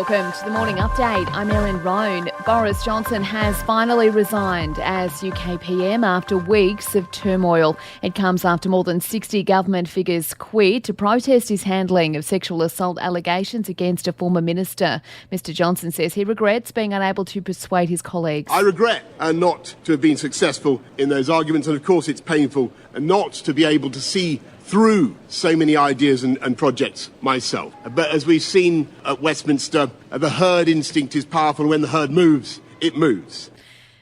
Welcome to the Morning Update. I'm Erin Roan. Boris Johnson has finally resigned as UK PM after weeks of turmoil. It comes after more than 60 government figures quit to protest his handling of sexual assault allegations against a former minister. Mr Johnson says he regrets being unable to persuade his colleagues. I regret not to have been successful in those arguments, and of course it's painful not to be able to see through so many ideas and projects myself. But as we've seen at Westminster, the herd instinct is powerful. When the herd moves, it moves.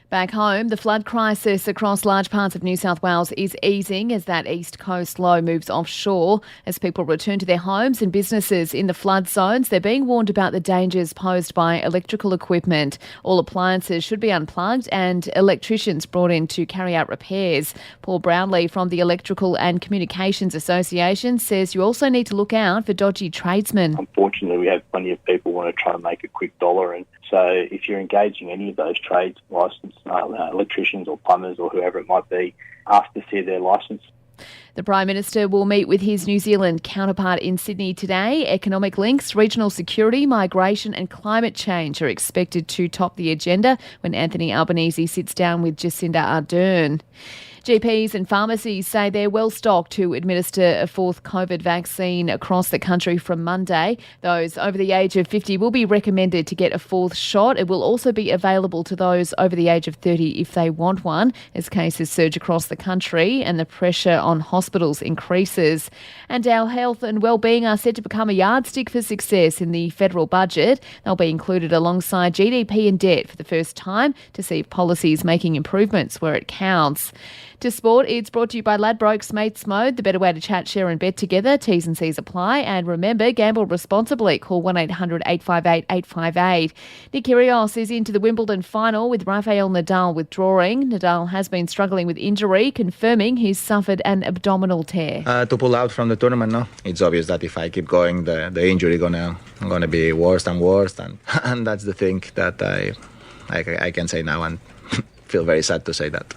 Back home, the flood crisis across large parts of New South Wales is easing as that east coast low moves offshore. As people return to their homes and businesses in the flood zones, they're being warned about the dangers posed by electrical equipment. All appliances should be unplugged and electricians brought in to carry out repairs. Paul Brownlee from the Electrical and Communications Association says you also need to look out for dodgy tradesmen. Unfortunately, we have plenty of people who want to try and make a quick dollar, and so if you're engaging any of those trades, licensed electricians or plumbers or whoever it might be, ask to see their licence. The Prime Minister will meet with his New Zealand counterpart in Sydney today. Economic links, regional security, migration and climate change are expected to top the agenda when Anthony Albanese sits down with Jacinda Ardern. GPs and pharmacies say they're well stocked to administer a fourth COVID vaccine across the country from Monday. Those over the age of 50 will be recommended to get a fourth shot. It will also be available to those over the age of 30 if they want one, as cases surge across the country and the pressure on hospitals increases. And our health and wellbeing are set to become a yardstick for success in the federal budget. They'll be included alongside GDP and debt for the first time to see if policy is making improvements where it counts. To sport, it's brought to you by Ladbrokes Mates Mode, the better way to chat, share and bet together. T's and C's apply. And remember, gamble responsibly. Call 1-800-858-858. Nick Kyrgios is into the Wimbledon final with Rafael Nadal withdrawing. Nadal has been struggling with injury, confirming he's suffered an abdominal tear. To pull out from the tournament, no. It's obvious that if I keep going, the injury gonna be worse and worse. And that's the thing that I can say now and feel very sad to say that.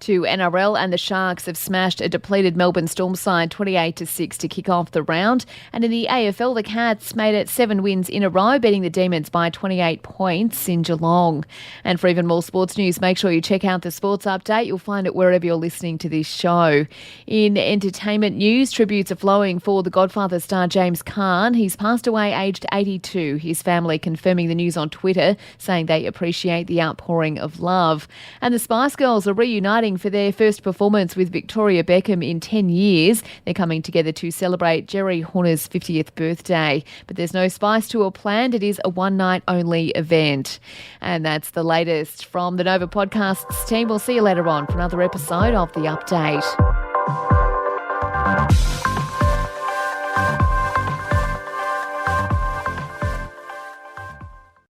To NRL, and the Sharks have smashed a depleted Melbourne Storm side 28-6 to kick off the round. And in the AFL, the Cats made it 7 wins in a row, beating the Demons by 28 points in Geelong. And for even more sports news, make sure you check out the Sports Update. You'll find it wherever you're listening to this show. In entertainment news, tributes are flowing for the Godfather star James Caan. He's passed away aged 82. His family confirming the news on Twitter, saying they appreciate the outpouring of love. And the Spice Girls are reuniting for their first performance with Victoria Beckham in 10 years. They're coming together to celebrate Jerry Horner's 50th birthday. But there's no Spice tour planned. It is a one-night-only event. And that's the latest from the Nova Podcasts team. We'll see you later on for another episode of The Update.